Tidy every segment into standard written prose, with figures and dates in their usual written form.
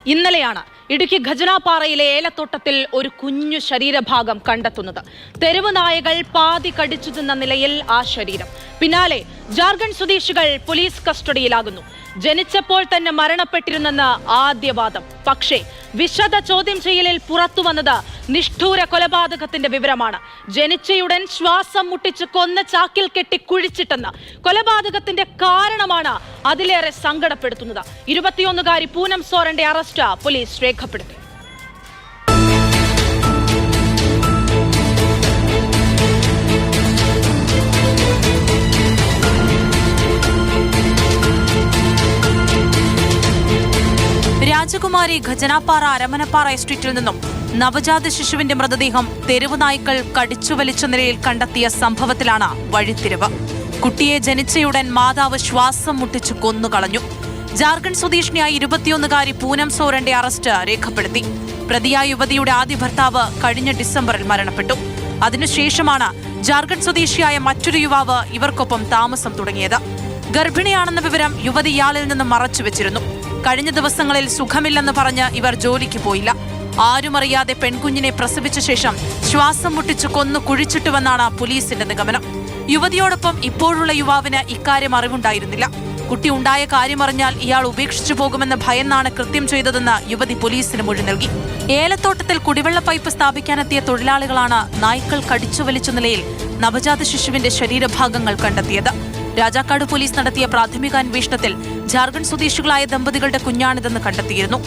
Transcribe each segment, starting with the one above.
ഇന്നലെയാണ് ഇടുക്കി ഖജനാപ്പാറയിലെ ഏലത്തോട്ടത്തിൽ ഒരു കുഞ്ഞു ശരീരഭാഗം കണ്ടെത്തുന്നത്. തെരുവ് നായകൾ പാതി കടിച്ചു തിന്ന നിലയിൽ ആ ശരീരം. പിന്നാലെ ജാർഖണ്ഡ് സ്വദേശികൾ പോലീസ് കസ്റ്റഡിയിലാകുന്നു. ജനിച്ചപ്പോൾ തന്നെ മരണപ്പെട്ടിരുന്നെന്ന് ആദ്യവാദം. പക്ഷേ വിശദ ചോദ്യം ചെയ്യലിൽ പുറത്തു വന്നത് നിഷ്ഠൂര കൊലപാതകത്തിന്റെ വിവരമാണ്. ജനിച്ചയുടൻ ശ്വാസം മുട്ടിച്ച് കൊന്ന ചാക്കിൽ കെട്ടി കുഴിച്ചിട്ടെന്ന്. കൊലപാതകത്തിന്റെ കാരണമാണ് അതിലേറെ സങ്കടപ്പെടുത്തുന്നത്. 21-കാരി പൂനം സോറന്റെ അറസ്റ്റ് പോലീസ് രേഖപ്പെടുത്തി. രാജകുമാരി ഖജനാപ്പാറ അരമനപ്പാറ എസ്റ്റേറ്റിൽ നിന്നും നവജാത ശിശുവിന്റെ മൃതദേഹം തെരുവ് നായ്ക്കൾ കടിച്ചു വലിച്ച നിലയിൽ കണ്ടെത്തിയ സംഭവത്തിലാണ് വഴിത്തിരിവ്. കുട്ടിയെ ജനിച്ചയുടൻ മാതാവ് ശ്വാസം മുട്ടിച്ചു കൊന്നുകളഞ്ഞു. ജാർഖണ്ഡ് സ്വദേശിനിയായ 21-കാരി പൂനം സോറന്റെ അറസ്റ്റ് രേഖപ്പെടുത്തി. പ്രതിയായ യുവതിയുടെ ആദ്യ ഭർത്താവ് കഴിഞ്ഞ ഡിസംബറിൽ മരണപ്പെട്ടു. അതിനുശേഷമാണ് ജാർഖണ്ഡ് സ്വദേശിയായ മറ്റൊരു യുവാവ് ഇവർക്കൊപ്പം താമസം തുടങ്ങിയത്. ഗർഭിണിയാണെന്ന വിവരം യുവതി ഇയാളിൽ നിന്ന് മറച്ചുവെച്ചിരുന്നു. കഴിഞ്ഞ ദിവസങ്ങളിൽ സുഖമില്ലെന്ന് പറഞ്ഞ് ഇവർ ജോലിക്ക് പോയില്ല. ആരുമറിയാതെ പെൺകുഞ്ഞിനെ പ്രസവിച്ച ശേഷം ശ്വാസം മുട്ടിച്ചു കൊന്നു കുഴിച്ചിട്ടുവെന്നാണ് പോലീസിന്റെ നിഗമനം. യുവതിയോടൊപ്പം ഇപ്പോഴുള്ള യുവാവിന് ഇക്കാര്യം അറിവുണ്ടായിരുന്നില്ല. കുട്ടി ഉണ്ടായ കാര്യമറിഞ്ഞാൽ ഇയാൾ ഉപേക്ഷിച്ചു പോകുമെന്ന് ഭയന്നാണ് കൃത്യം ചെയ്തതെന്ന് യുവതി പോലീസിന് മൊഴി നൽകി. ഏലത്തോട്ടത്തിൽ കുടിവെള്ള പൈപ്പ് സ്ഥാപിക്കാനെത്തിയ തൊഴിലാളികളാണ് നായ്ക്കൾ കടിച്ചു വലിച്ച നിലയിൽ നവജാത ശിശുവിന്റെ ശരീരഭാഗങ്ങൾ കണ്ടെത്തിയത്. രാജാക്കാട് പോലീസ് നടത്തിയ പ്രാഥമിക അന്വേഷണത്തിൽ ജാർഖണ്ഡ് സ്വദേശികളായ ദമ്പതികളുടെ കുഞ്ഞാണിതെന്ന് കണ്ടെത്തിയിരുന്നു.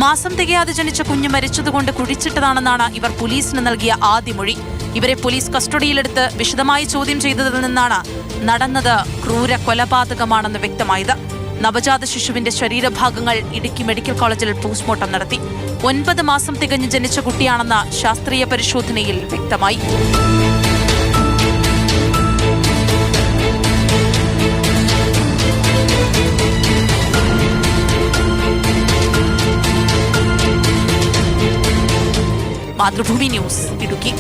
മാസം തികയാതെ ജനിച്ച കുഞ്ഞ് മരിച്ചതുകൊണ്ട് കുഴിച്ചിട്ടതാണെന്നാണ് ഇവർ പോലീസിന് നൽകിയ ആദ്യ മൊഴി. ഇവരെ പോലീസ് കസ്റ്റഡിയിലെടുത്ത് വിശദമായി ചോദ്യം ചെയ്തതിൽ നിന്നാണ് നടന്നത് ക്രൂര കൊലപാതകമാണെന്ന് വ്യക്തമായത്. നവജാത ശിശുവിന്റെ ശരീരഭാഗങ്ങൾ ഇടുക്കി മെഡിക്കൽ കോളേജിൽ പോസ്റ്റ്മോർട്ടം നടത്തി. 9 മാസം തികഞ്ഞ് ജനിച്ച കുട്ടിയാണെന്ന് ശാസ്ത്രീയ പരിശോധനയിൽ വ്യക്തമായി. മാതൃഭൂമി ന്യൂസ്, ഇടുക്കി.